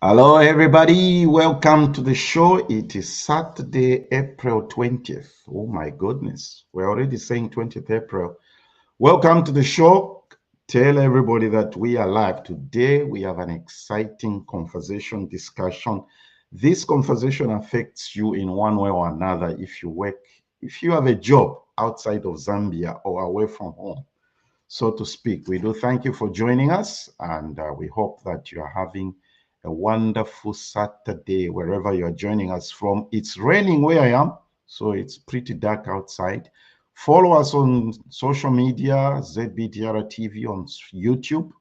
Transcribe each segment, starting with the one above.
Hello, everybody. Welcome to the show. It is Saturday, April 20th. Oh, my goodness. We're already saying 20th April. Welcome to the show. Tell everybody that we are live. Today, we have an exciting conversation, discussion. This conversation affects you in one way or another if you work, if you have a job outside of Zambia or away from home, so to speak. We do thank you for joining us, and we hope that you are having a wonderful Saturday wherever you're joining us from. It's raining where I am, so it's pretty dark outside. Follow us on social media, ZBTR TV on YouTube,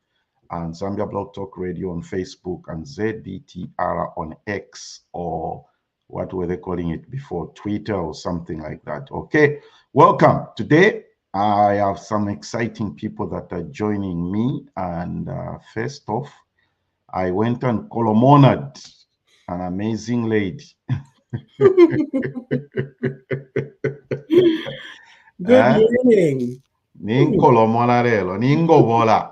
and Zambia Blog Talk Radio on Facebook, and ZBTR on X, or what were they calling it before, Twitter or something like that. Okay, welcome. Today, I have some exciting people that are joining me, and first off, I went and colomoned an amazing lady. Good morning. Ninkolomona lelo, ningobola.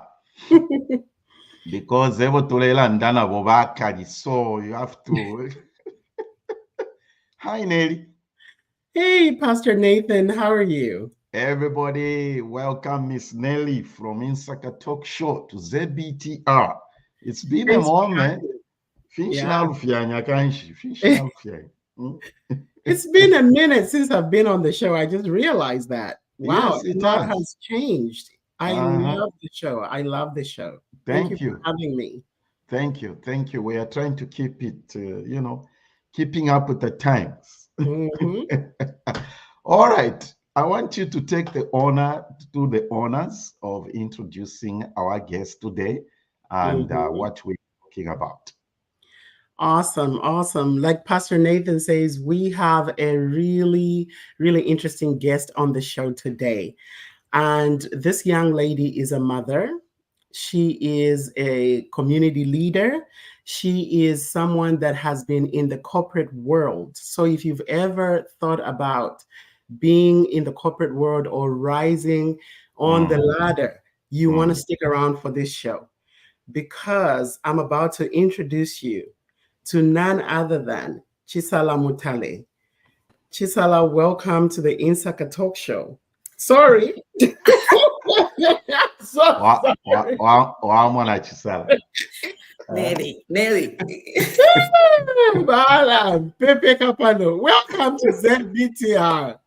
Because evotulela ndana bobakadi, so you have to. Hi, Nelly. Hey, Pastor Nathan, how are you? Everybody, welcome Miss Nelly from Insaka Talk Show to ZBTR. It's been a moment. Yeah. It's been a minute since I've been on the show. I just realized that. Wow, yes, a lot has changed. I love the show. I love the show. Thank you for having me. Thank you. We are trying to keep it, keeping up with the times. All right. I want you to take the honors of introducing our guest today and what we're talking about. Awesome. Like Pastor Nathan says, we have a really, really interesting guest on the show today. And this young lady is a mother. She is a community leader. She is someone that has been in the corporate world. So if you've ever thought about being in the corporate world or rising on the ladder, you want to stick around for this show, because I'm about to introduce you to none other than Chisala Mutale. Chisala, welcome to the Insaka Talk Show. Sorry. Nelly. Welcome to ZBTR.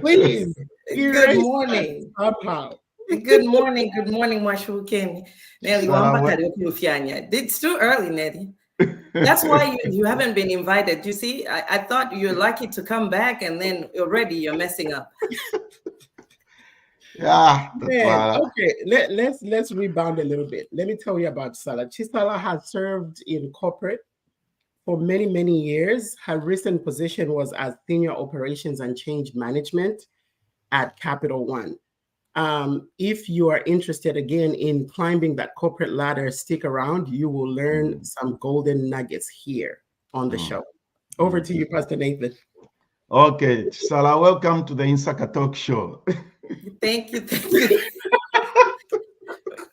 Please. Good morning. Good morning, Mashuken. Nelly, it's too early, Nelly. That's why you haven't been invited. You see, I thought you're lucky to come back, and then already you're messing up. Yeah. Okay, let's rebound a little bit. Let me tell you about Chisala. Chisala has served in corporate for many, many years. Her recent position was as Senior Operations and Change Management at Capital One. If you are interested again in climbing that corporate ladder, stick around. You will learn some golden nuggets here on the show. Over to you, Pastor Nathan. Okay, Chisala, welcome to the Insaka Talk Show. Thank you. Thank you.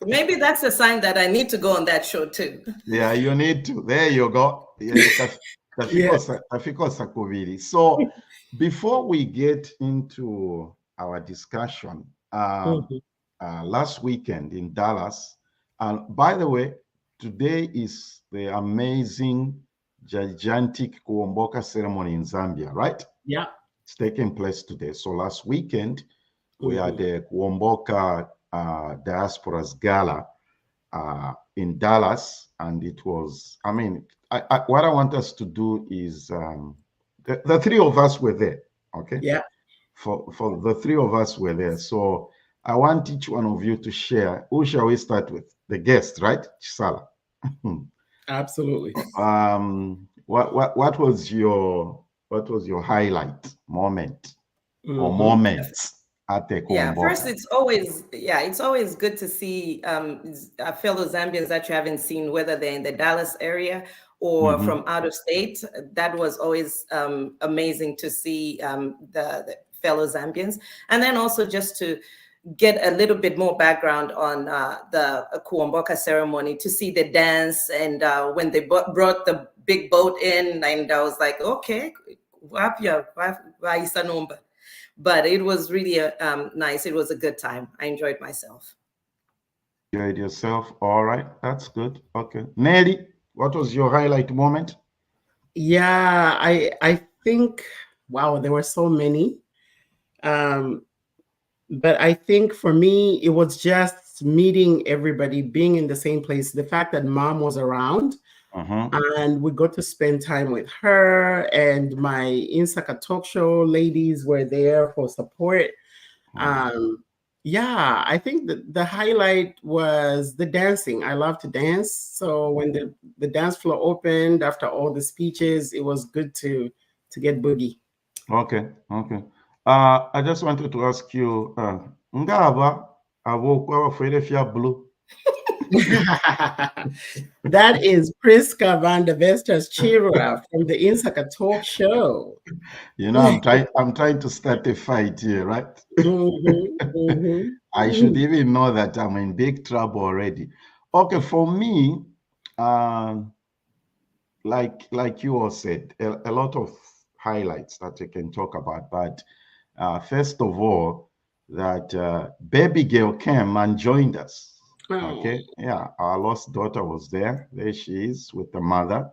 Maybe that's a sign that I need to go on that show too. Yeah, you need to. There you go. So before we get into our discussion, last weekend in Dallas, and by the way, today is the amazing, gigantic Kuomboka ceremony in Zambia, right? Yeah. It's taking place today. So last weekend, we had the Kuomboka Diaspora's Gala in Dallas, and it was, I mean, what I want us to do is, the three of us were there, okay? Yeah. For the three of us were there. So I want each one of you to share. Who shall we start with? The guest, right? Chisala. Absolutely. What was your highlight moment or moments at the Kuomboka? First, it's always good to see fellow Zambians that you haven't seen, whether they're in the Dallas area or from out of state. That was always amazing to see the fellow Zambians, and then also just to get a little bit more background on the Kuomboka ceremony, to see the dance, and when they brought the big boat in, and I was like, okay, but it was really nice. It was a good time. I enjoyed myself. Enjoyed yourself. All right, that's good. Okay, Nelly, what was your highlight moment? Yeah, I think, wow, there were so many. But I think for me, it was just meeting everybody, being in the same place. The fact that Mom was around, and we got to spend time with her, and my Insaka Talk Show ladies were there for support. Yeah, I think the highlight was the dancing. I love to dance. So when the dance floor opened after all the speeches, it was good to get boogie. Okay. I just wanted to ask you, Ngaba abo Philadelphia Blue. That is Priska van der Vestas Chira from the Insaka Talk Show. You know, I'm trying to start a fight here, right? I should even know that I'm in big trouble already. Okay, for me, like you all said, a lot of highlights that I can talk about. But first of all, that baby girl came and joined us. Okay, yeah, our lost daughter was there. There she is with the mother.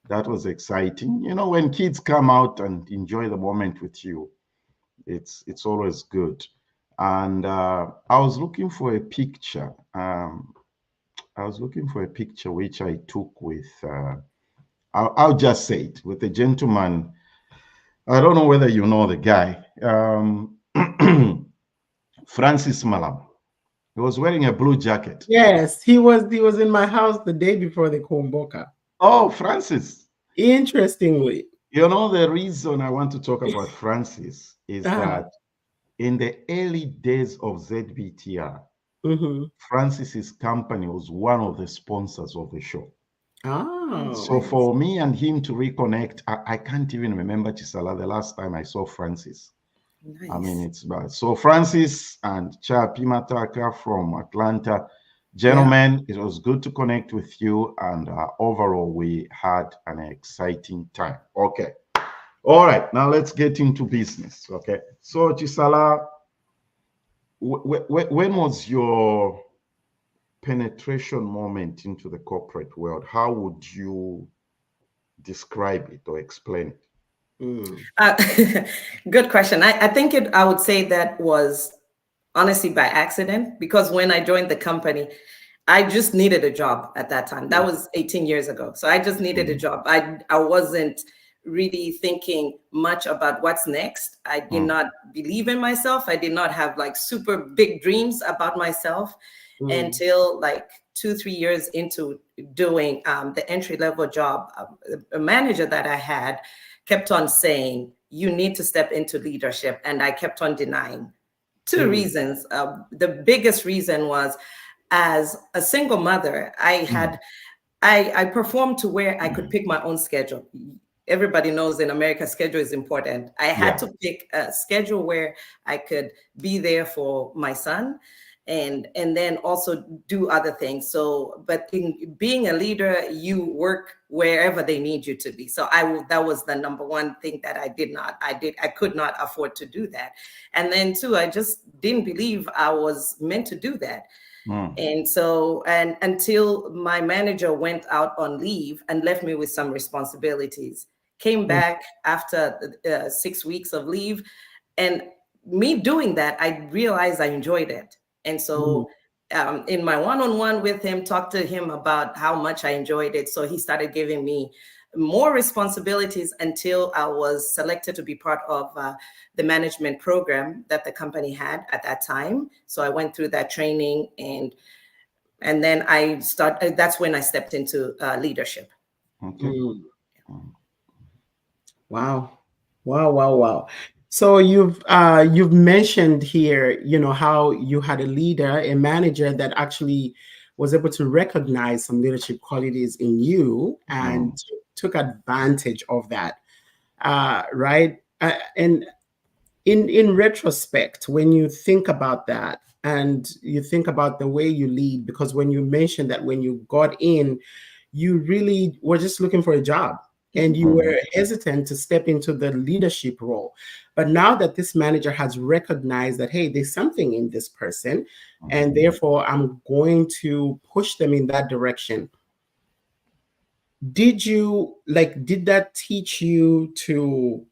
That was exciting. You know, when kids come out and enjoy the moment with you, it's always good. And I was looking for a picture. Which I took with, I'll just say it, with a gentleman. I don't know whether you know the guy, Francis Malam. He was wearing a blue jacket. Yes, he was in my house the day before the Kuomboka. Oh, Francis. Interestingly. You know, the reason I want to talk about Francis is that in the early days of ZBTR, Francis's company was one of the sponsors of the show. Oh. So for me and him to reconnect, I can't even remember, Chisala, the last time I saw Francis. Nice. I mean, it's bad. So Francis and Cha Pimataka from Atlanta, gentlemen, it was good to connect with you. And overall, we had an exciting time. Okay. All right. Now let's get into business. Okay. So Chisala, when was your penetration moment into the corporate world? How would you describe it or explain it? Good question. I think I would say that was honestly by accident, because when I joined the company, I just needed a job at that time. That was 18 years ago. So I just needed a job. I wasn't really thinking much about what's next. I did not believe in myself. I did not have like super big dreams about myself. until like 2-3 years into doing the entry level job. A manager that I had kept on saying, you need to step into leadership. And I kept on denying. Two reasons. The biggest reason was, as a single mother, I performed to where I could pick my own schedule. Everybody knows in America, schedule is important. I had to pick a schedule where I could be there for my son and then also do other things. So, but in being a leader, you work wherever they need you to be. So that was the number one thing that I could not afford to do that. And then two, I just didn't believe I was meant to do that. And so, and until my manager went out on leave and left me with some responsibilities, came back after 6 weeks of leave, and me doing that, I realized I enjoyed it. And so in my one-on-one with him, talked to him about how much I enjoyed it. So he started giving me more responsibilities until I was selected to be part of the management program that the company had at that time. So I went through that training, and then that's when I stepped into leadership. Okay. Wow. So you've mentioned here, how you had a leader, a manager that actually was able to recognize some leadership qualities in you and took advantage of that, right? And in retrospect, when you think about that and you think about the way you lead, because when you mentioned that when you got in, you really were just looking for a job and you were hesitant to step into the leadership role. But now that this manager has recognized that, hey, there's something in this person, and therefore I'm going to push them in that direction. Did that teach you to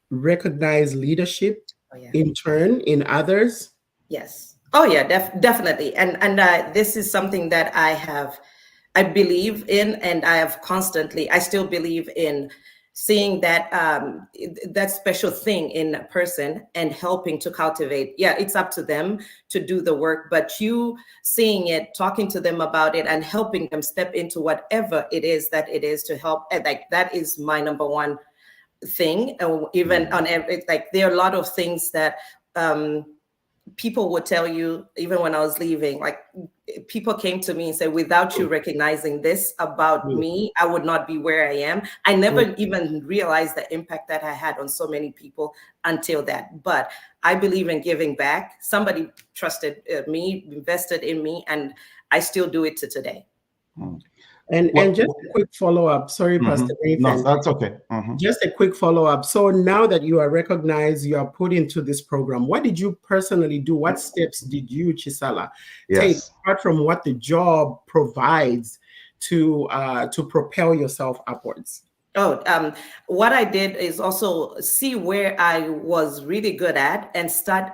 recognize leadership in turn in others? Yes. Oh yeah, definitely. And this is something that I believe in, and I still believe in seeing that that special thing in a person and helping to cultivate. Yeah, it's up to them to do the work, but you seeing it, talking to them about it, and helping them step into whatever it is that it is to help. Like, that is my number one thing. Even on like, there are a lot of things that people would tell you, even when I was leaving, like, people came to me and said, without you recognizing this about me, I would not be where I am. I never even realized the impact that I had on so many people until that. But I believe in giving back. Somebody trusted me, invested in me, and I still do it to today. And just a quick follow-up. Sorry, Pastor Nathan. No, that's okay. Just a quick follow-up. So now that you are recognized, you are put into this program, what did you personally do? What steps did you, Chisala, take, apart from what the job provides, to propel yourself upwards? What I did is also see where I was really good at and start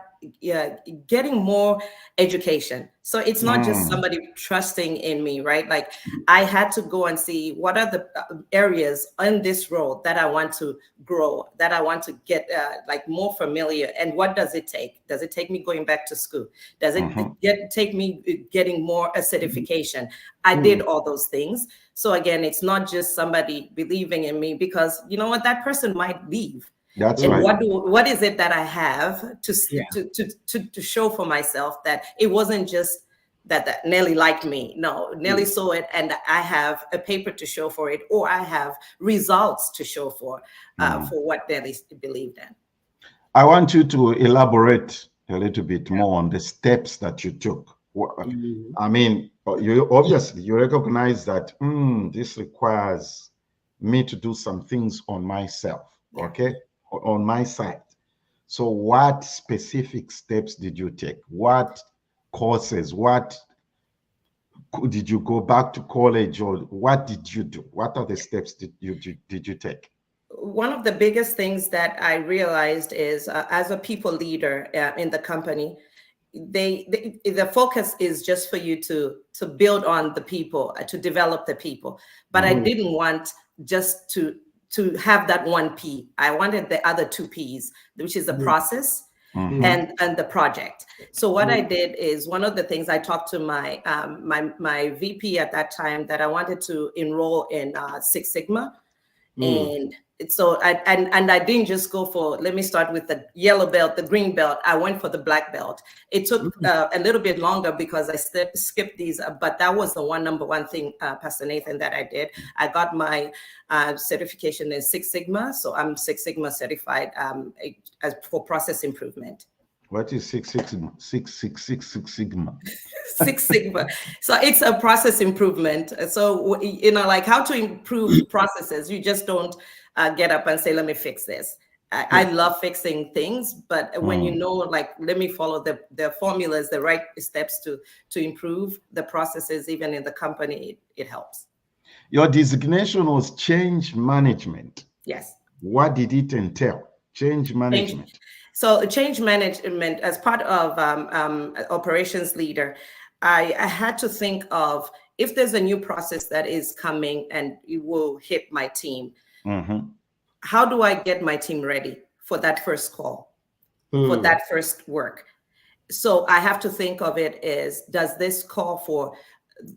getting more education. So it's not just somebody trusting in me, right? Like, I had to go and see what are the areas in this role that I want to grow, that I want to get like more familiar. And what does it take? Does it take me going back to school? Does it take me getting more a certification? I did all those things. So again, it's not just somebody believing in me, because you know what, that person might leave. That's and right. What is it that I have to show for myself that it wasn't just that Nelly liked me? No, Nelly saw it, and I have a paper to show for it, or I have results to show for what Nelly believed in. I want you to elaborate a little bit more on the steps that you took. I mean, you obviously you recognize that this requires me to do some things on myself, okay, on my side. So what specific steps did you take? What courses? What did you go back to college, or what did you do? What are the steps did you take? One of the biggest things that I realized is, as a people leader in the company, the focus is just for you to build on the people, to develop the people. But I didn't want just to have that one P. I wanted the other two Ps, which is the process and the project. So what I did is, one of the things I talked to my my VP at that time, that I wanted to enroll in Six Sigma. And so I didn't just go for, let me start with the yellow belt, the green belt. I went for the black belt. It took a little bit longer because I skipped these, but that was the number one thing, Pastor Nathan, that I did. I got my certification in Six Sigma, so I'm Six Sigma certified as for process improvement. What is Six Sigma? Six Sigma. Six Sigma. So it's a process improvement. So, you know, like how to improve processes. You just don't get up and say, let me fix this. I love fixing things, but when you know, like, let me follow the formulas, the right steps to improve the processes, even in the company, it helps. Your designation was change management. Yes. What did it entail? Change management. So change management, as part of operations leader, I had to think of, if there's a new process that is coming and it will hit my team, how do I get my team ready for that first call, for that first work? So I have to think of it as, does this call for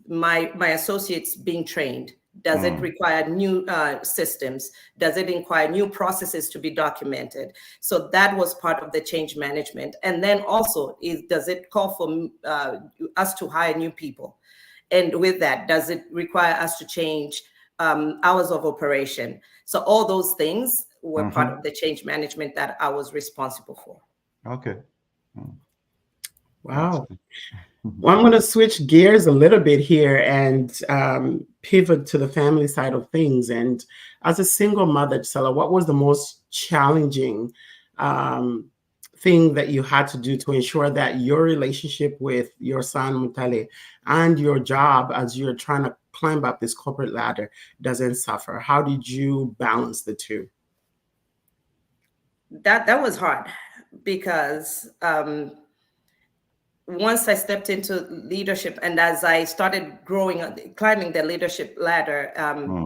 my associates being trained? Does it require new systems? Does it require new processes to be documented? So that was part of the change management. And then also, does it call for us to hire new people? And with that, does it require us to change hours of operation? So all those things were part of the change management that I was responsible for. Okay. Wow. Well, I'm going to switch gears a little bit here and pivot to the family side of things. And as a single mother, Chisala, what was the most challenging thing that you had to do to ensure that your relationship with your son, Mutale, and your job as you're trying to climb up this corporate ladder doesn't suffer? How did you balance the two? That was hard, because once I stepped into leadership, and as I started climbing the leadership ladder,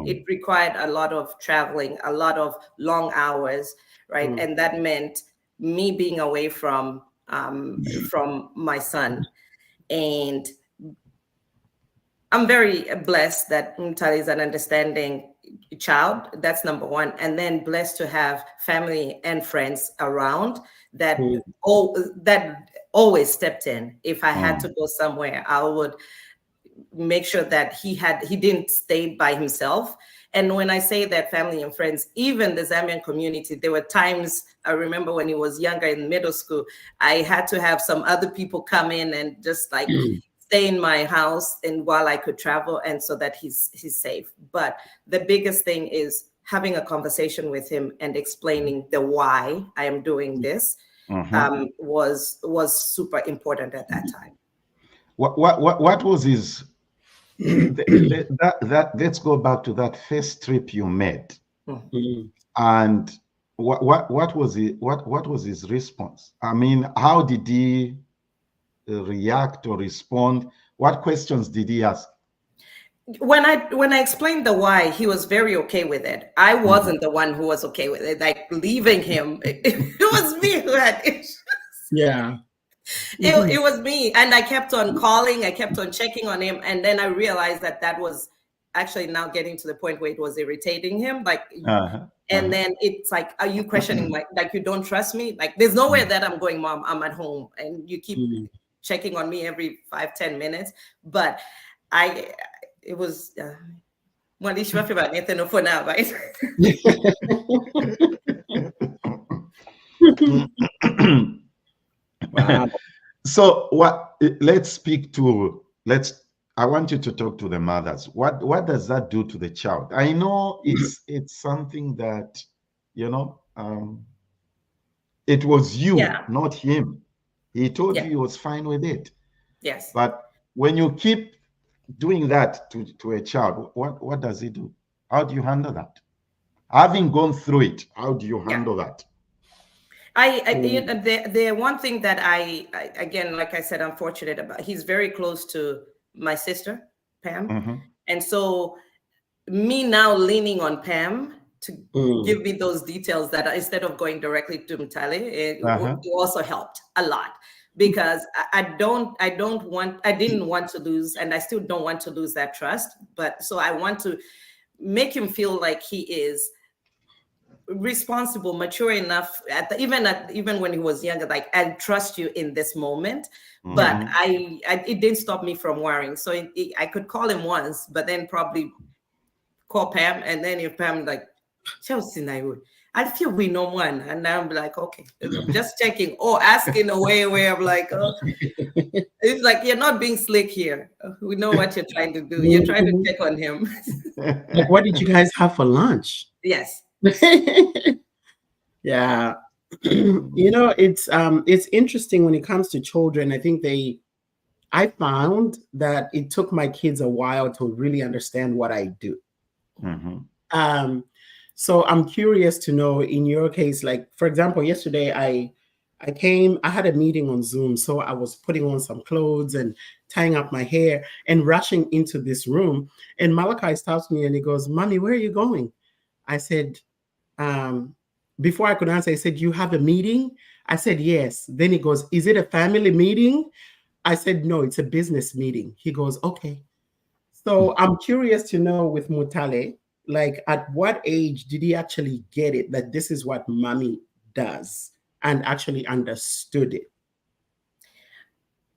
it required a lot of traveling, a lot of long hours, right? And that meant me being away from my son. And I'm very blessed that Mutale is an understanding child. That's number one. And then blessed to have family and friends around that always stepped in. If I had to go somewhere, I would make sure that he didn't stay by himself. And when I say that, family and friends, even the Zambian community, there were times, I remember when he was younger in middle school, I had to have some other people come in and just like stay in my house, and while I could travel, and so that he's safe. But the biggest thing is having a conversation with him and explaining the why I am doing this. Was super important at that time. What was his? Let's go back to that first trip you made, and what was it? What was his response? I mean, how did he react or respond? What questions did he ask? When I explained the why, he was very okay with it. I wasn't the one who was okay with it. Like, leaving him, it was me who had issues. Yeah. It was me. And I kept on calling, I kept on checking on him. And then I realized that was actually now getting to the point where it was irritating him. Like, and then it's like, are you questioning like, you don't trust me? Like, there's nowhere that I'm going, Mom. I'm at home. And you keep checking on me every 5-10 minutes. But it was well, at least you about Nathan for now, right? Wow. So I want you to talk to the mothers. What does that do to the child? I know it's something that, you know, it was you, not him. He told you he was fine with it. Yes. But when you keep doing that to a child, what does he do? How do you handle that? Having gone through it, how do you handle that? The one thing that I again, like I said, I'm fortunate about, he's very close to my sister, Pam. And so me now leaning on Pam give me those details that instead of going directly to Mutale, it also helped a lot, because I didn't want to lose, and I still don't want to lose that trust. But so I want to make him feel like he is responsible, mature enough, even when he was younger, like, I trust you in this moment. But it didn't stop me from worrying. So I could call him once, but then probably call Pam, and then if Pam like, Chelsea, I feel we know one, and now I'm like, okay, just checking or asking away where I'm like, oh, it's like, you're not being slick here. We know what you're trying to do. You're trying to check on him. Like, what did you guys have for lunch? Yes. Yeah. It's interesting when it comes to children. I found that it took my kids a while to really understand what I do. So I'm curious to know, in your case, like, for example, yesterday I had a meeting on Zoom. So I was putting on some clothes and tying up my hair and rushing into this room. And Malachi stops me and he goes, "Mommy, where are you going?" I said, before I could answer, he said, "You have a meeting?" I said, "Yes." Then he goes, "Is it a family meeting?" I said, "No, it's a business meeting." He goes, "Okay." So I'm curious to know with Mutale, like, at what age did he actually get it that this is what mommy does and actually understood it?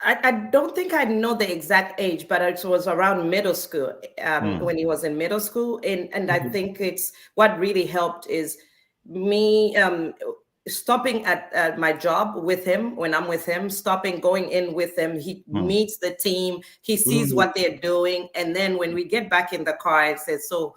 I don't think I know the exact age, but it was around middle school, when he was in middle school. And I think it's what really helped is me stopping at my job with him, when I'm with him, going in with him. He meets the team, he sees what they're doing. And then when we get back in the car, I said, "So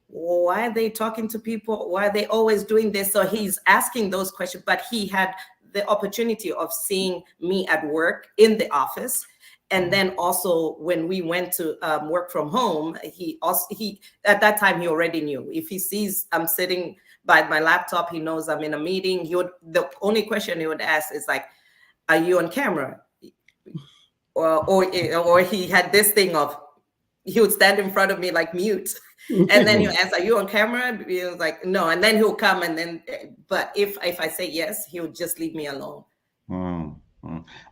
why are they talking to people? Why are they always doing this?" So he's asking those questions, but he had the opportunity of seeing me at work in the office. And then also when we went to work from home, he at that time, he already knew. If he sees I'm sitting by my laptop, he knows I'm in a meeting. The only question he would ask is like, "Are you on camera?" Or he had this thing of, he would stand in front of me like mute. And then he'll ask, "Are you on camera?" He was like, "No." And then he'll come, and then, but if I say yes, he'll just leave me alone.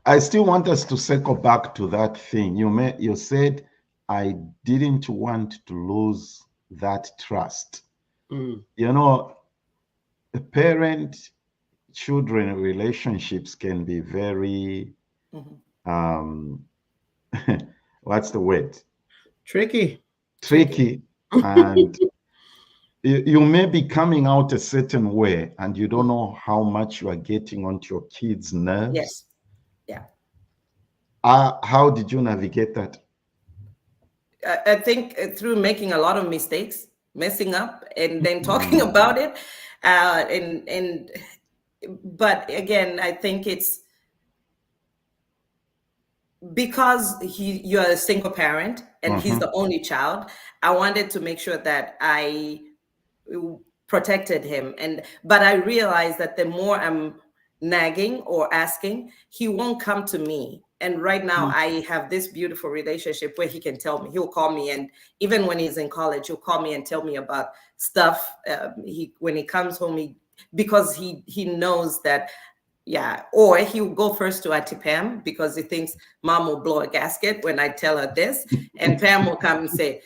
I still want us to circle back to that thing. You said, "I didn't want to lose that trust." The parent-children relationships can be very, what's the word? Tricky. And you may be coming out a certain way, and you don't know how much you are getting onto your kids' nerves. Yes. Yeah. How did you navigate that? I think through making a lot of mistakes, messing up, and then talking about it. But again, I think it's because you're a single parent and he's the only child. I wanted to make sure that I protected him. But I realized that the more I'm nagging or asking, he won't come to me. And right now I have this beautiful relationship where he can tell me, he'll call me. And even when he's in college, he'll call me and tell me about stuff. When he comes home, because he knows that, or he'll go first to Auntie Pam because he thinks Mom will blow a gasket when I tell her this. And Pam will come and say,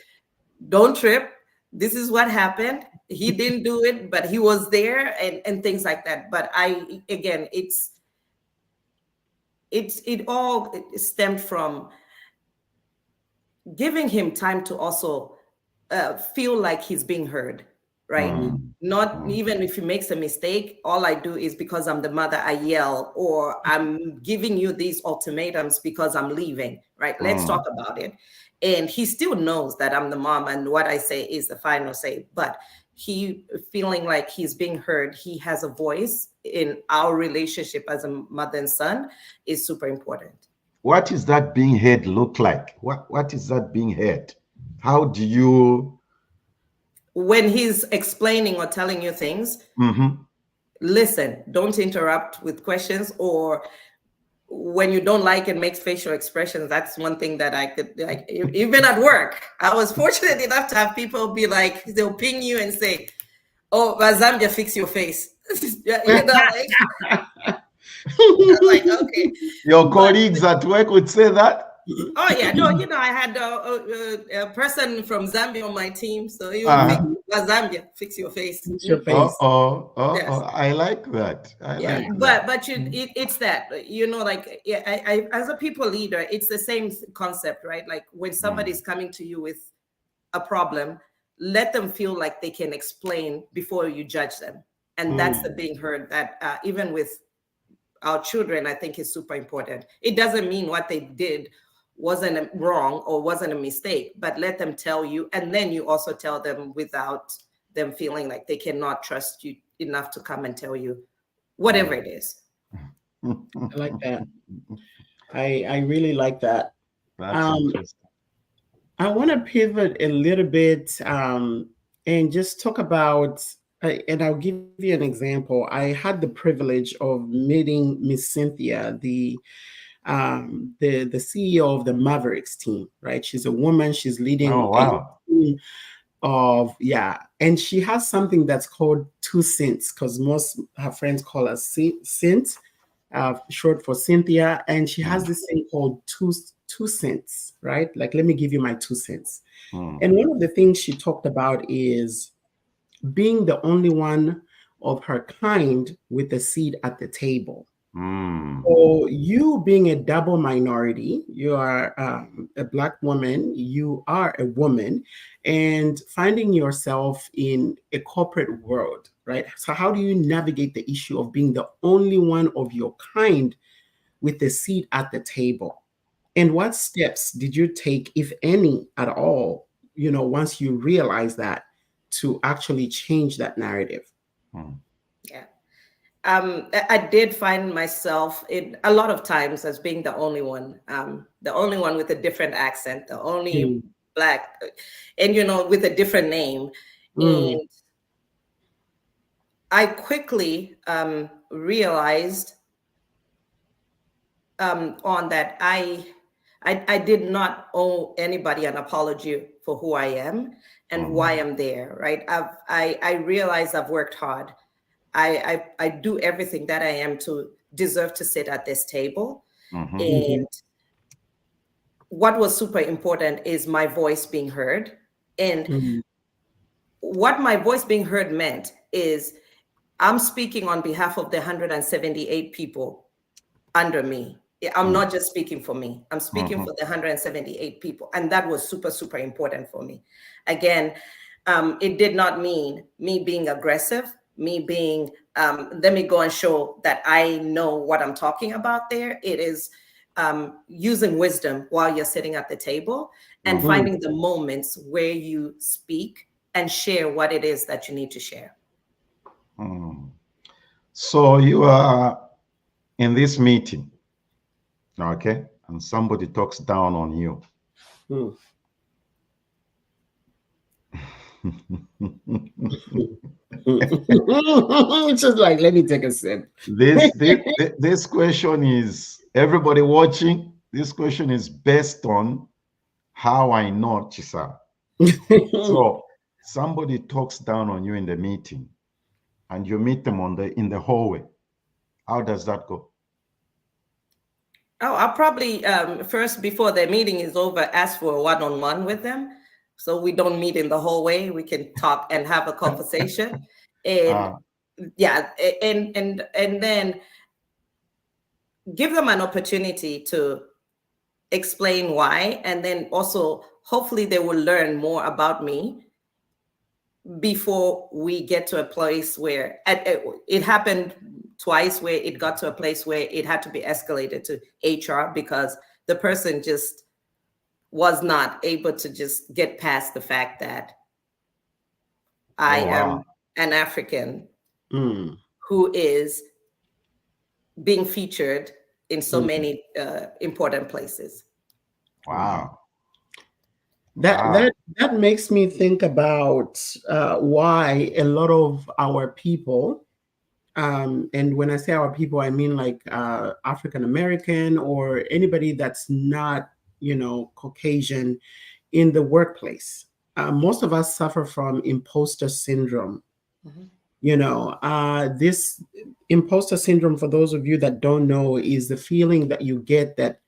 "Don't trip. This is what happened. He didn't do it, but he was there," and things like that. But it all stemmed from giving him time to also feel like he's being heard, right? Not even if he makes a mistake, all I do is because I'm the mother, I yell, or I'm giving you these ultimatums because I'm leaving, right? Let's talk about it. And he still knows that I'm the mom and what I say is the final say, but he feeling like he's being heard, he has a voice in our relationship as a mother and son is super important. What is that being heard look like? What is that being heard? How do you... When he's explaining or telling you things, listen, don't interrupt with questions, or when you don't like and makes facial expressions. That's one thing that I could, like, even at work. I was fortunate enough to have people be like, they'll ping you and say, Oh, Zambia, fix your face. Like, okay. Your But colleagues at work would say that? oh yeah, no, I had a person from Zambia on my team, so he would fix Uh-huh. Zambia, fix your face. Fix your face. Uh-oh. Yes. I like that. I Yeah, like that. but it's that, like, yeah, I as a people leader, it's the same concept, right? Like when somebody's coming to you with a problem, let them feel like they can explain before you judge them, and that's the being heard that even with our children, I think is super important. It doesn't mean what they did wasn't wrong or wasn't a mistake, but let them tell you, and then you also tell them without them feeling like they cannot trust you enough to come and tell you whatever it is. I like that. I really like that. That's interesting. I want to pivot a little bit and just talk about, and I'll give you an example. I had the privilege of meeting Miss Cynthia, the CEO of the Mavericks team. Right, she's a woman. She's Oh, leading a wow. team of and she has something that's called 2 cents, because most her friends call her Cent, short for Cynthia, and she has this thing called two cents, right? Like, let me give you my 2 cents. And one of the things she talked about is being the only one of her kind with a seat at the table. So you being a double minority, you are a Black woman, you are a woman, and finding yourself in a corporate world, right? So how do you navigate the issue of being the only one of your kind with a seat at the table? And what steps did you take, if any at all, once you realize that, to actually change that narrative? Yeah. I did find myself in a lot of times as being the only one with a different accent, the only Black, and with a different name. And I quickly realized on that I did not owe anybody an apology for who I am and why I'm there, right? I realized I've worked hard. I do everything that I am to deserve to sit at this table. And what was super important is my voice being heard. And what my voice being heard meant is I'm speaking on behalf of the 178 people under me. I'm not just speaking for me. I'm speaking for the 178 people. And that was super, super important for me. Again, it did not mean me being aggressive, me being, let me go and show that I know what I'm talking about there. It is using wisdom while you're sitting at the table and finding the moments where you speak and share what it is that you need to share. So you are in this meeting, okay, and somebody talks down on you. Just like, let me take a sip. This question is, everybody watching, this question is based on how I know Chisala. So somebody talks down on you in the meeting and you meet them in the hallway. How does that go? Oh, I'll probably first, before the meeting is over, ask for a one-on-one with them. So we don't meet in the hallway. We can talk and have a conversation. And and then give them an opportunity to explain why. And then also, hopefully they will learn more about me before we get to a place where it happened twice, where it got to a place where it had to be escalated to HR because the person just was not able to just get past the fact that I am an African who is being featured in so many important places. Wow. That makes me think about why a lot of our people, and when I say our people, I mean like African American or anybody that's not, Caucasian in the workplace. Most of us suffer from imposter syndrome, Mhm. This imposter syndrome, for those of you that don't know, is the feeling that you get that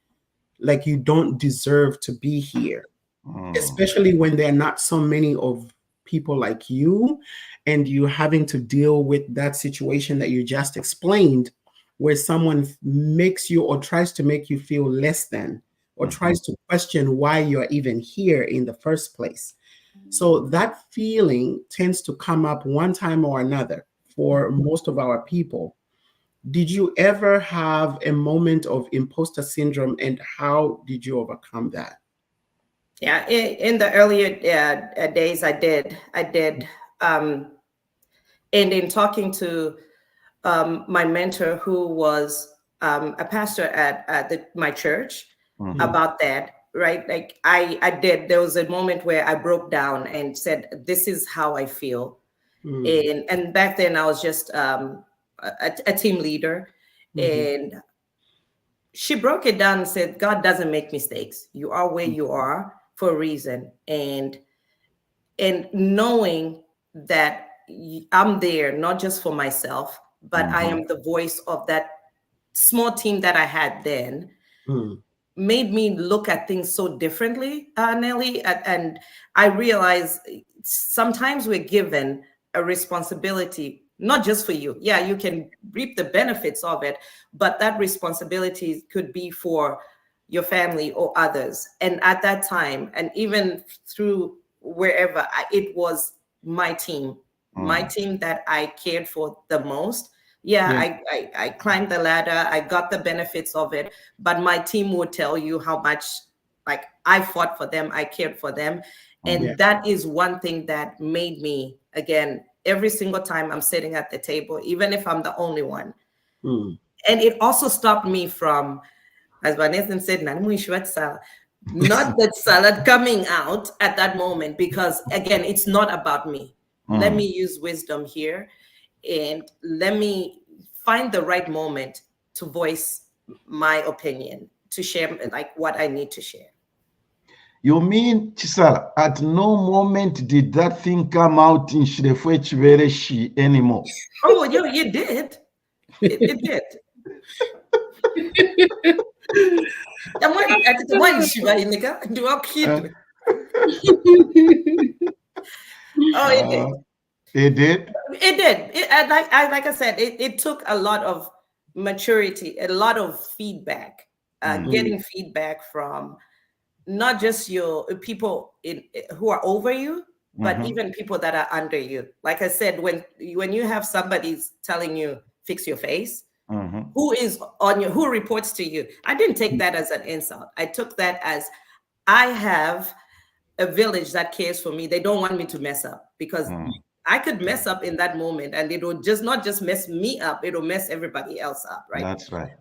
like you don't deserve to be here, especially when there are not so many of people like you, and you having to deal with that situation that you just explained, where someone makes you or tries to make you feel less than, or tries to question why you're even here in the first place. So that feeling tends to come up one time or another for most of our people. Did you ever have a moment of imposter syndrome, and how did you overcome that? Yeah, in the earlier days, I did. Um, and in talking to my mentor, who was a pastor at my church, about that, right? Like I did. There was a moment where I broke down and said, "This is how I feel." Mm, And back then, I was just a team leader, mhm, and she broke it down and said, God doesn't make mistakes. You are where you are for a reason. And knowing that I'm there not just for myself, but I am the voice of that small team that I had then, mm, made me look at things so differently, Nelly. And I realize sometimes we're given a responsibility, not just for you. Yeah, you can reap the benefits of it, but that responsibility could be for your family or others. And at that time, and even through wherever, it was my team that I cared for the most. Yeah, yeah. I climbed the ladder, I got the benefits of it, but my team would tell you how much, like, I fought for them, I cared for them. Yeah. And that is one thing that made me, again, every single time I'm sitting at the table, even if I'm the only one. Mm, And it also stopped me from, as Vanessa said, not that salad coming out at that moment, because again, it's not about me. Let me use wisdom here, and let me find the right moment to voice my opinion, to share like what I need to share. You mean, Chisala, at no moment did that thing come out in Shirefwe Chivereshi anymore? Oh, you did. It did. Do I Uh, keep? Oh, it did. it did? It did. Like I said, it took a lot of maturity, a lot of feedback, mm, getting feedback from not just your people who are over you, but Mm-hmm. even people that are under you. Like I said, when you have somebody telling you fix your face, Mm-hmm. who reports to you. I didn't take that as an insult. I took that as, I have a village that cares for me. They don't want me to mess up, because I could mess up in that moment, and it will just not just mess me up, it'll mess everybody else up, right? That's right.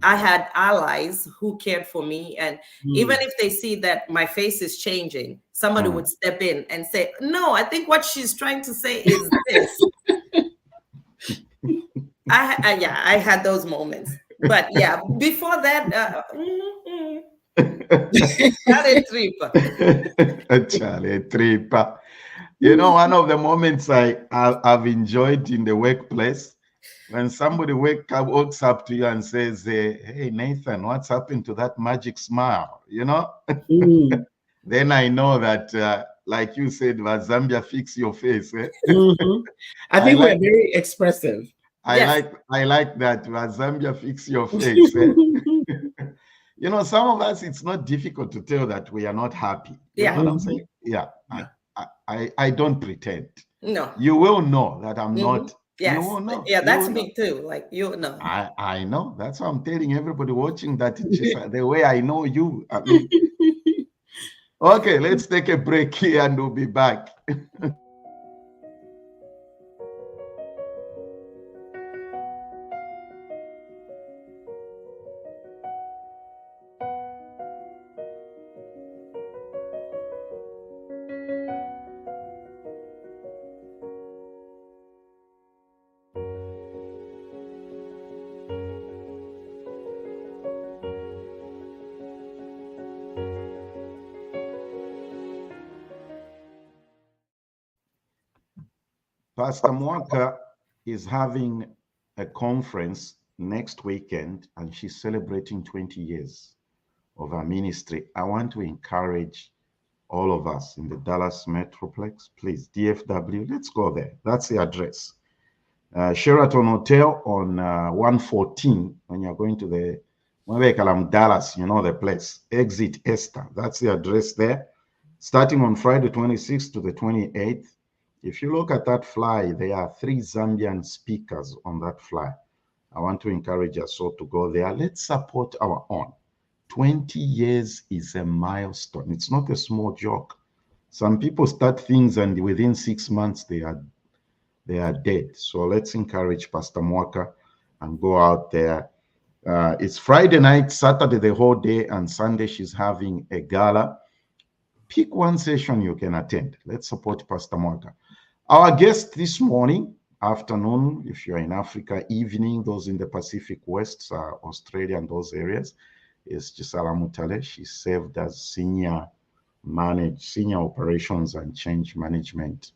I had allies who cared for me, and even mm. if they see that my face is changing, somebody Mm. would step in and say, "No, I think what she's trying to say is this." Yeah, I had those moments, but yeah, before that, not a trip. Charlie Tripa. You know, one of the moments I've enjoyed in the workplace, when somebody walks up to you and says, "Hey Nathan, what's happened to that magic smile?" You know, Mm, then I know that, like you said, Zambia, fix your face. Eh? mhm. I I think like, we're very expressive. Yes. I like that. Zambia, fix your face. Eh? You know, some of us, it's not difficult to tell that we are not happy. You know Yeah. what I'm Mhm. saying? Yeah. Yeah. I don't pretend. No. You will know that I'm Mhm. not. You Yes. will know. Yeah, You that's will know. me too. Like, you know. I know. That's why I'm telling everybody watching that it's just the way I know you. I mean, okay, let's take a break here and we'll be back. Pastor Mwaka is having a conference next weekend and she's celebrating 20 years of her ministry. I want to encourage all of us in the Dallas Metroplex, please, DFW, let's go there. That's the address. Sheraton Hotel on 114 when you're going to the Dallas, you know the place. Exit Esther. That's the address there. Starting on Friday 26th to the 28th. If you look at that fly, there are 3 Zambian speakers on that fly. I want to encourage us all to go there. Let's support our own. 20 years is a milestone. It's not a small joke. Some people start things and within 6 months they are dead. So let's encourage Pastor Mwaka and go out there. It's Friday night, Saturday the whole day, and Sunday she's having a gala. Pick one session you can attend. Let's support Pastor Mwaka. Our guest this morning, afternoon, if you're in Africa, evening, those in the Pacific West, Australia and those areas, is Chisala Mutale. She served as senior operations and change management.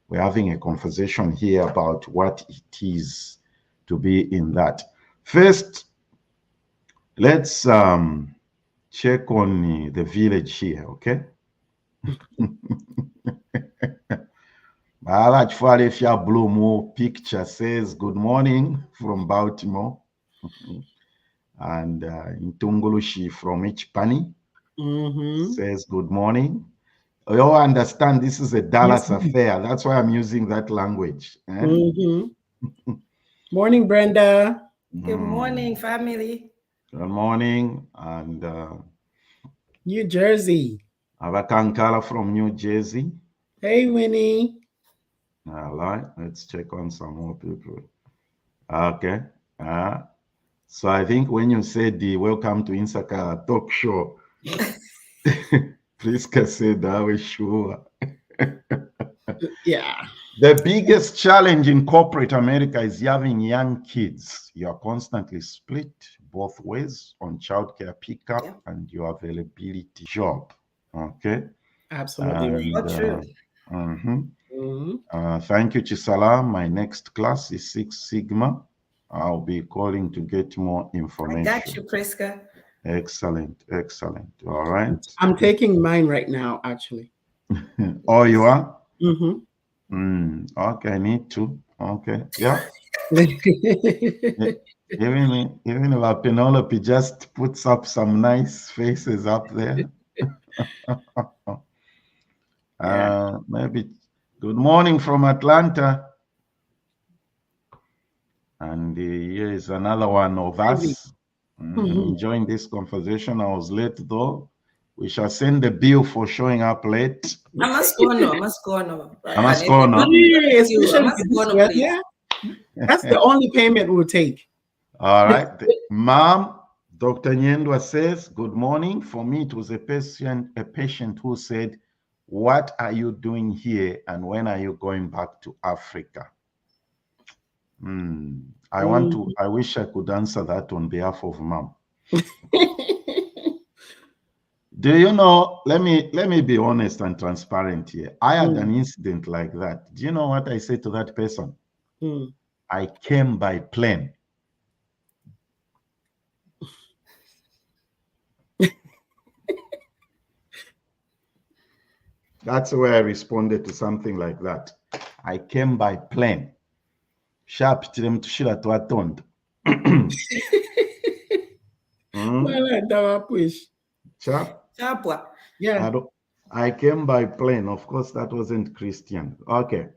We're having a conversation here about what it is to be in that. First, let's check on the village here, okay? Balachfalefia Blumo picture says, good morning from Baltimore. And Intungulushi from Ichpani says, good morning. You all understand this is a Dallas affair. That's why I'm using that language. Morning, Brenda. Good morning, family. Good morning. And New Jersey. Abakankala from New Jersey. Hey, Winnie. All right. Let's check on some more people. Okay. So I think when you said the welcome to Insaka talk show, Priska said I was sure. Yeah. The biggest challenge in corporate America is having young kids. You are constantly split both ways on childcare pickup and your availability job. Okay. Absolutely. True. Thank you, Chisala. My next class is 6 Sigma. I'll be calling to get more information. I got you, Priska. Excellent, excellent. All right. I'm taking mine right now, actually. Oh, you are? Mm-hmm. Okay, need to. Okay, yeah. Even if Penelope just puts up some nice faces up there. Maybe. Good morning from Atlanta. And here is another one of us enjoying this conversation. I was late though. We shall send the bill for showing up late. I must go no. Yeah. That's the only payment we'll take. All right. Mom, Dr. Nyendwa says, good morning. For me, it was a patient who said, what are you doing here and when are you going back to Africa? I wish I could answer that on behalf of Mom. Do you know, let me be honest and transparent here. I had an incident like that. Do you know what I said to that person? I came by plane. That's the way I responded to something like that. I came by plane. Sharp tirem tushira twatonda. Yeah. I came by plane. Of course, that wasn't Christian. Okay.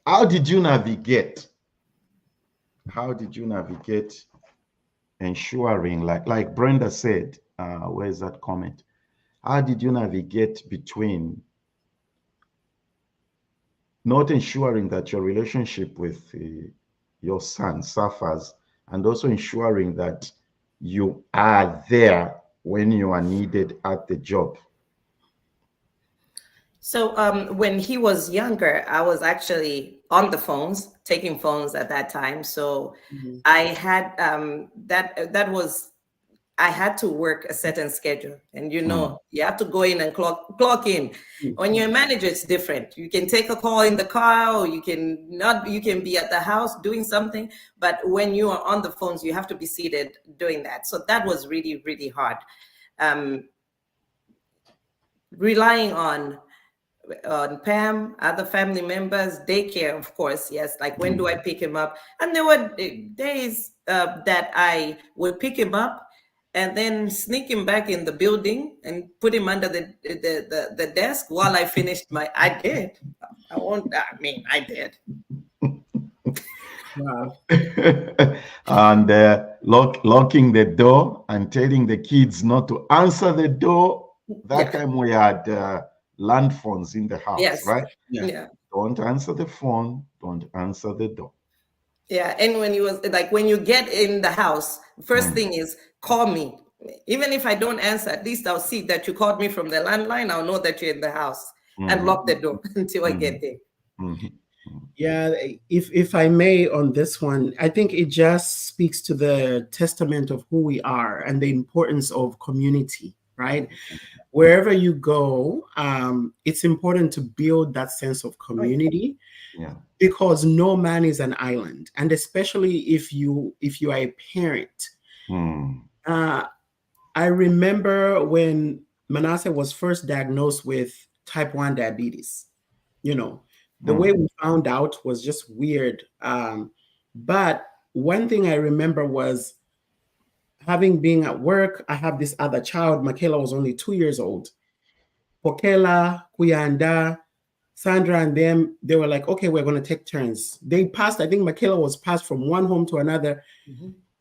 How did you navigate? How did you navigate ensuring, like Brenda said, where's that comment? How did you navigate between not ensuring that your relationship with your son suffers and also ensuring that you are there when you are needed at the job? So when he was younger, I was actually on the phones, taking phones at that time. So I had that was I had to work a certain schedule, and you have to go in and clock in. When you're a manager, it's different. You can take a call in the car, or you can not. You can be at the house doing something, but when you are on the phones, you have to be seated doing that. So that was really, really hard. Relying on Pam, other family members, daycare, of course, yes. Like, when do I pick him up? And there were days that I would pick him up and then sneak him back in the building and put him under the desk while I finished my. I did. I did. Wow. And locking the door and telling the kids not to answer the door. That time we had land phones in the house, Yes. right? Yeah. Don't answer the phone. Don't answer the door. Yeah. And when when you get in the house, first thing is call me. Even if I don't answer, at least I'll see that you called me from the landline. I'll know that you're in the house, and lock the door until I get there. Yeah, if I may, on this one, I think it just speaks to the testament of who we are and the importance of community, right? Wherever you go, it's important to build that sense of community, because no man is an island, and especially if you are a parent. I remember when Manasseh was first diagnosed with type 1 diabetes. The way we found out was just weird. But one thing I remember was, having been at work, I have this other child. Michaela was only 2 years old. Pokela, Kuyanda, Sandra, and them, they were like, okay, we're going to take turns. They passed, I think Michaela was passed from one home to another.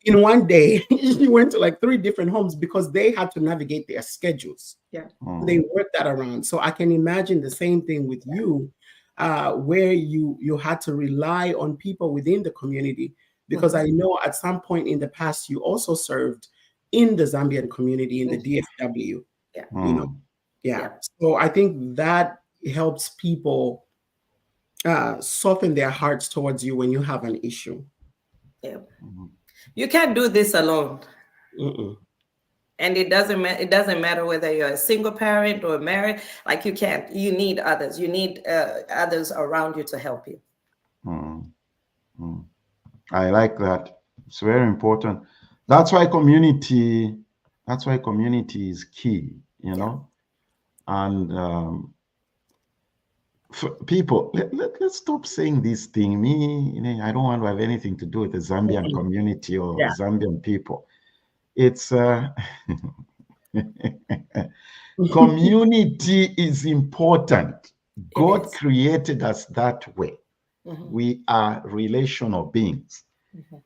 In one day, she went to like 3 different homes because they had to navigate their schedules. Yeah. They worked that around. So I can imagine the same thing with you, where you had to rely on people within the community, because I know at some point in the past you also served in the Zambian community in the DFW. So I think that helps people soften their hearts towards you when you have an issue. You can't do this alone. And it doesn't matter whether you're a single parent or married. Like, you can't. You need others. You need others around you to help you. I like that. It's very important. That's why community is key, And people, let's stop saying this thing. I don't want to have anything to do with the Zambian community or Zambian people. It's community is important. God created us that way. We are relational beings.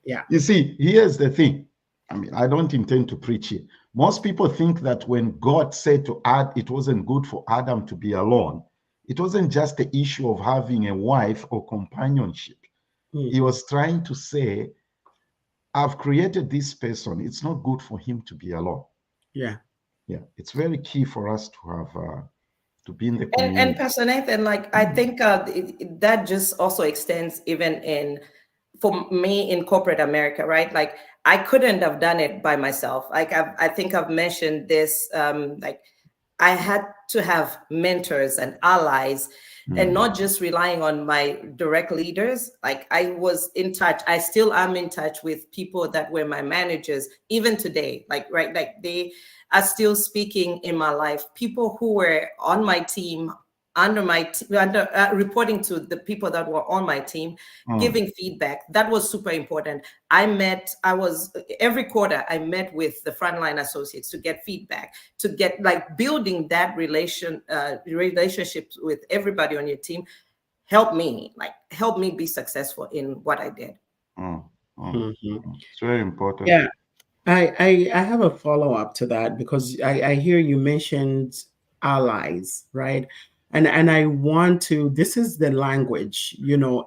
You see, here's the thing. I don't intend to preach here. Most people think that when God said to Adam, it wasn't good for Adam to be alone, it wasn't just the issue of having a wife or companionship. He was trying to say, I've created this person. It's not good for him to be alone. It's very key for us to have to be in the community. And Pastor Nathan, I think that just also extends even for me in corporate America, right? Like, I couldn't have done it by myself. Like, I think I've mentioned this. I had to have mentors and allies, and not just relying on my direct leaders. Like, I was in touch. I still am in touch with people that were my managers, even today. Like they are still speaking in my life. People who were on my team, reporting to the people that were on my team, giving feedback. That was super important. Every quarter I met with the frontline associates to get feedback, to get building that relationships with everybody on your team. Help me be successful in what I did. It's very important. Yeah. I have a follow-up to that, because I hear you mentioned allies, right? And I want to, this is the language,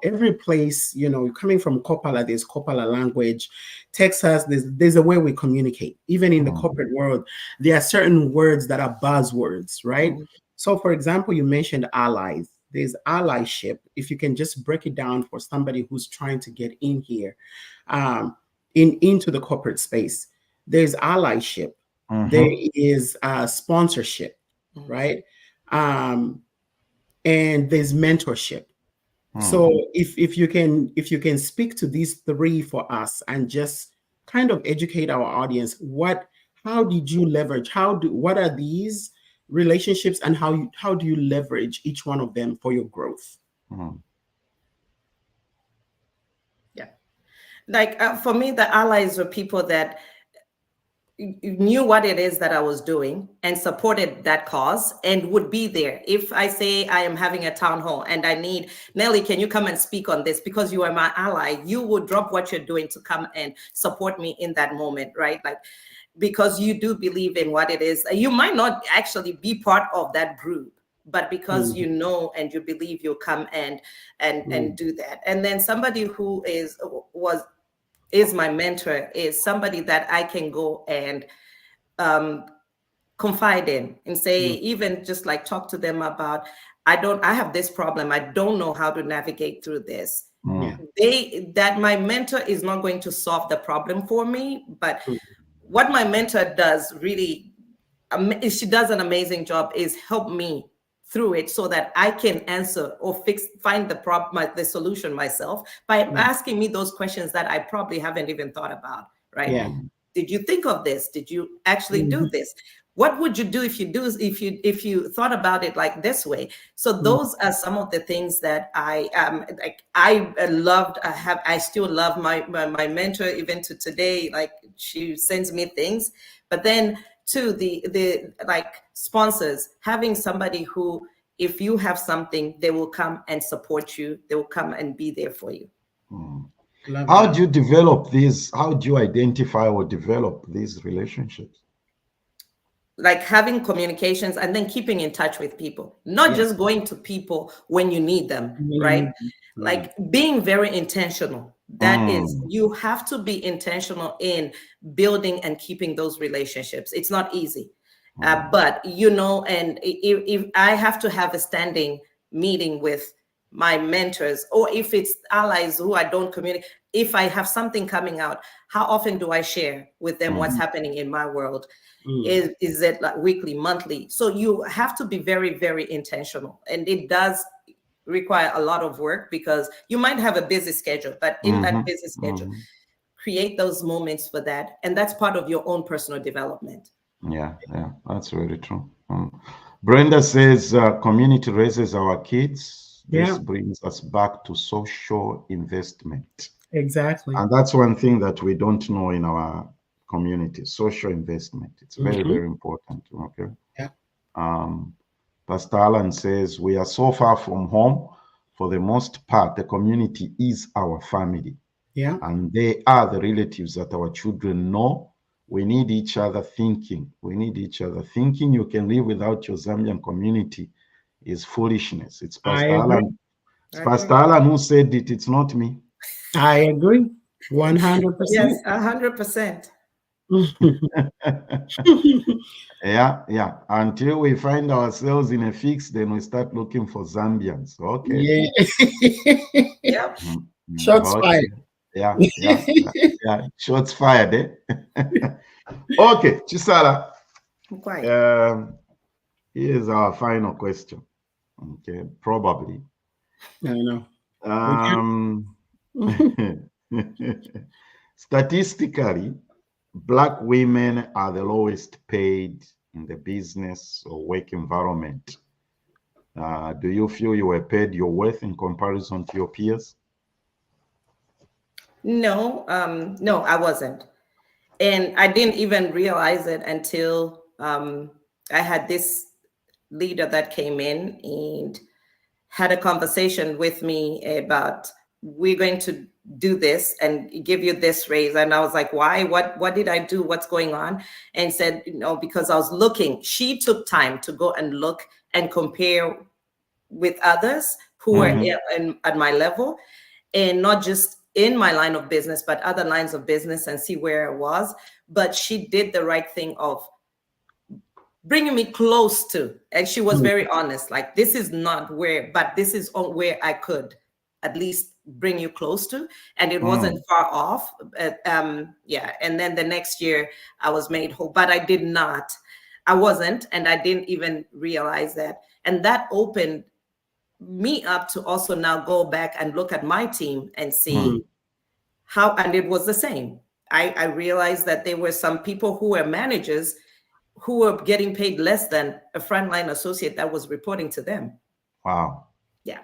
every place, coming from Kopala, there's Kopala language. Texas, there's a way we communicate. Even in the corporate world, there are certain words that are buzzwords, right? So for example, you mentioned allies. There's allyship. If you can just break it down for somebody who's trying to get in here, into the corporate space. there's allyship, there is sponsorship, right? And there's mentorship. So if you can speak to these three for us and just kind of educate our audience, how did you leverage? What are these relationships, and how do you leverage each one of them for your growth? Yeah, like for me, the allies were people that knew what it is that I was doing and supported that cause and would be there. If I say I am having a town hall and I need, Nelly, can you come and speak on this? Because you are my ally, you would drop what you're doing to come and support me in that moment, right? Like, because you do believe in what it is. You might not actually be part of that group, but because you know and you believe, you'll come and do that. And then somebody who is my mentor is somebody that I can go and confide in and say, even just like talk to them about, I have this problem. I don't know how to navigate through this. That my mentor is not going to solve the problem for me, but what my mentor does really, she does an amazing job, is help me through it so that I can answer or find the problem, the solution myself by asking me those questions that I probably haven't even thought about, right? Yeah. Did you think of this? Did you actually do this? What would you do if you thought about it like this way? So those are some of the things that I loved. I still love my mentor even to today. Like, she sends me things, but then to the like sponsors, having somebody who, if you have something, they will come and support you. They will come and be there for you. How do you develop these? How do you identify or develop these relationships? Like having communications and then keeping in touch with people, not just going to people when you need them, right? Like being very intentional. That is, you have to be intentional in building and keeping those relationships. It's not easy, but and if I have to have a standing meeting with my mentors, or if it's allies who I don't communicate, if I have something coming out, how often do I share with them what's happening in my world? Is it like weekly, monthly? So you have to be very, very intentional, and it does require a lot of work because you might have a busy schedule, but in that busy schedule, create those moments for that, and that's part of your own personal development. Yeah, that's really true. Brenda says, community raises our kids. This brings us back to social investment. Exactly. And that's one thing that we don't know in our community, social investment. It's very, very important. Okay. Yeah. Pastor Alan says, we are so far from home. For the most part, the community is our family. Yeah. And they are the relatives that our children know. We need each other thinking. We need each other thinking. You can live without your Zambian community is foolishness. It's Pastor Alan. It's Pastor Alan who said it. It's not me. I agree. 100%. Yes, 100%. Yeah. Until we find ourselves in a fix, then we start looking for Zambians. Okay. Yeah. Yep. Shots fired. Yeah. Shots fired, eh? Okay, Chisala. Here's our final question. Okay, probably. I know. Statistically, Black women are the lowest paid in the business or work environment. Do you feel you were paid your worth in comparison to your peers? No, I wasn't. And I didn't even realize it until I had this leader that came in and had a conversation with me about, we're going to do this and give you this raise. And I was like, why? What did I do? What's going on? And said, because I was looking. She took time to go and look and compare with others who were at my level, and not just in my line of business, but other lines of business, and see where I was. But she did the right thing of bringing me close to, and she was very honest, like, this is not where, but this is where I could at least bring you close to, and it wasn't far off. Yeah, and then the next year I was made whole, but I wasn't, and I didn't even realize that, and that opened me up to also now go back and look at my team and see how, and it was the same. I realized that there were some people who were managers who were getting paid less than a frontline associate that was reporting to them. Wow. Yeah.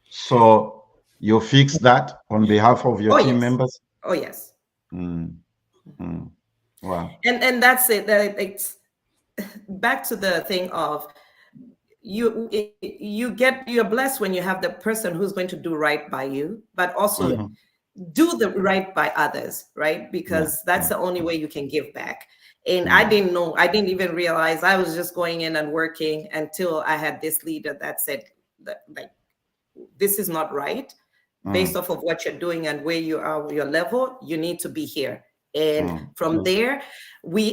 So you fixed that on behalf of your team members? Oh, yes. Wow. And that's it. That it's back to the thing of you're blessed when you have the person who's going to do right by you, but also do the right by others, right? Because that's the only way you can give back. And I didn't even realize I was just going in and working until I had this leader that said that, like, this is not right. Based off of what you're doing and where you are, your level, you need to be here. And from there,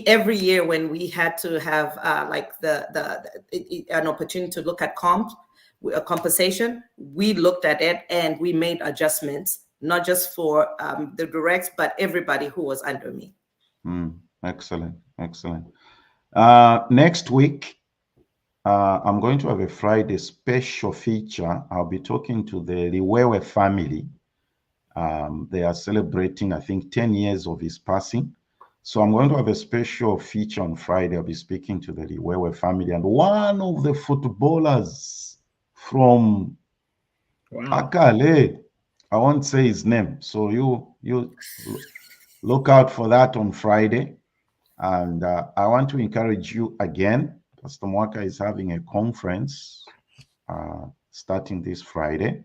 every year when we had to have like an opportunity to look at compensation, we looked at it and we made adjustments, not just for the directs, but everybody who was under me. Excellent. Next week, I'm going to have a Friday special feature. I'll be talking to the Liwewe family. They are celebrating, I think, 10 years of his passing. So I'm going to have a special feature on Friday. I'll be speaking to the Liwewe family. And one of the footballers from Akale, I won't say his name. So you look out for that on Friday. And I want to encourage you again. Pastor Mwaka is having a conference starting this Friday.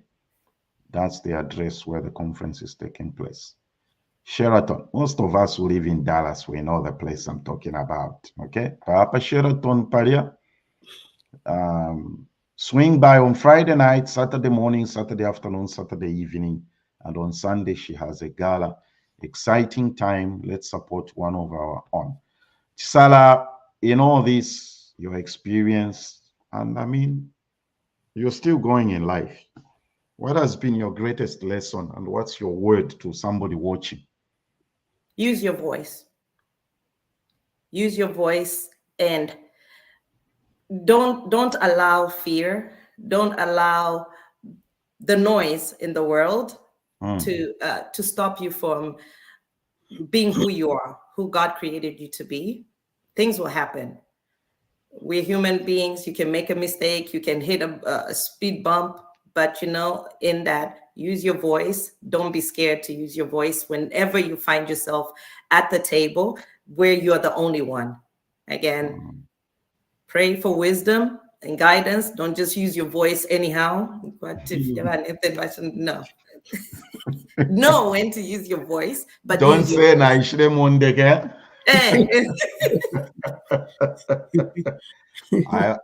That's the address where the conference is taking place. Sheraton. Most of us who live in Dallas, we know the place I'm talking about. Okay? Papa Sheraton Paria. Swing by on Friday night, Saturday morning, Saturday afternoon, Saturday evening, and on Sunday she has a gala. Exciting time. Let's support one of our own. Chisala, in all this, your experience, and I mean, you're still going in life. What has been your greatest lesson, and what's your word to somebody watching? Use your voice. Use your voice, and don't allow fear. Don't allow the noise in the world to stop you from being who you are, who God created you to be. Things will happen. We're human beings. You can make a mistake. You can hit a speed bump. But, in that, use your voice. Don't be scared to use your voice whenever you find yourself at the table where you're the only one. Again, pray for wisdom and guidance. Don't just use your voice anyhow. No. Know when to use your voice. But don't say Naishre Mondeke.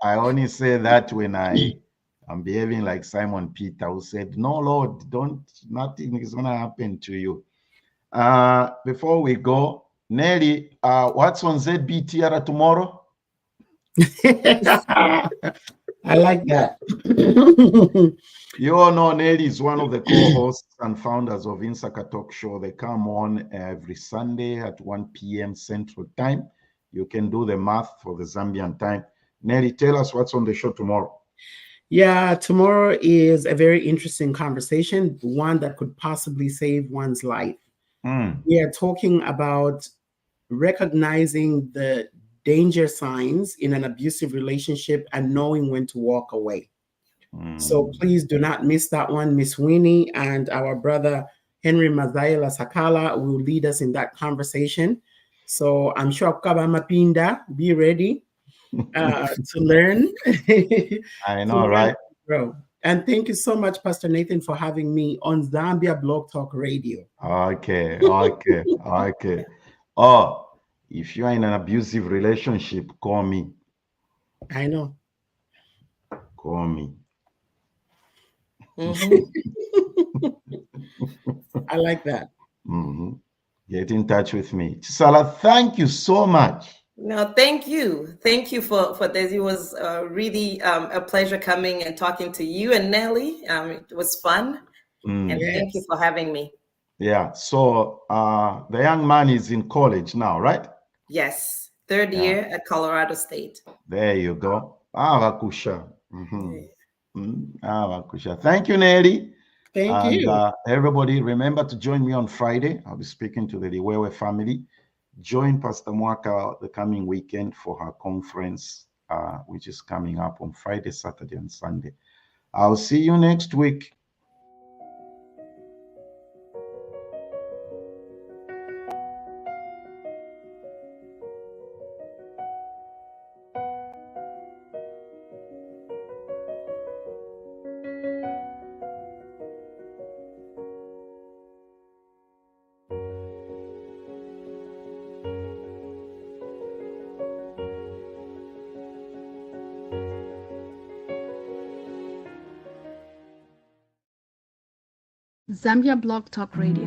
I only say that when I'm behaving like Simon Peter, who said, "No, Lord, nothing is going to happen to you." Before we go, Nelly, what's on ZBTR tomorrow? I like that. You all know Nelly is one of the co-hosts and founders of Insaka Talk Show. They come on every Sunday at 1 p.m. Central Time. You can do the math for the Zambian time. Nelly, tell us what's on the show tomorrow. Yeah, tomorrow is a very interesting conversation, one that could possibly save one's life. We are talking about recognizing the danger signs in an abusive relationship and knowing when to walk away. So please do not miss that one. Miss Winnie and our brother Henry Mazaela Sakala will lead us in that conversation. So I'm sure Kabamapinda, be ready to learn. I know, right? Bro. And thank you so much, Pastor Nathan, for having me on Zambia Blog Talk Radio. Okay. Oh, if you are in an abusive relationship, call me. I know. Call me. I like that. Get in touch with me. Chisala, thank you so much. No, thank you. Thank you for this. It was really a pleasure coming and talking to you and Nelly. It was fun. Mm. And thank you for having me. Yeah. So the young man is in college now, right? Yes. Third year at Colorado State. There you go. Avakusha. Avakusha. Thank you, Nelly. Thank you. Everybody, remember to join me on Friday. I'll be speaking to the Liwewe family. Join Pastor Mwaka the coming weekend for her conference, which is coming up on Friday, Saturday, and Sunday. I'll see you next week. Zambia Blog Talk Radio.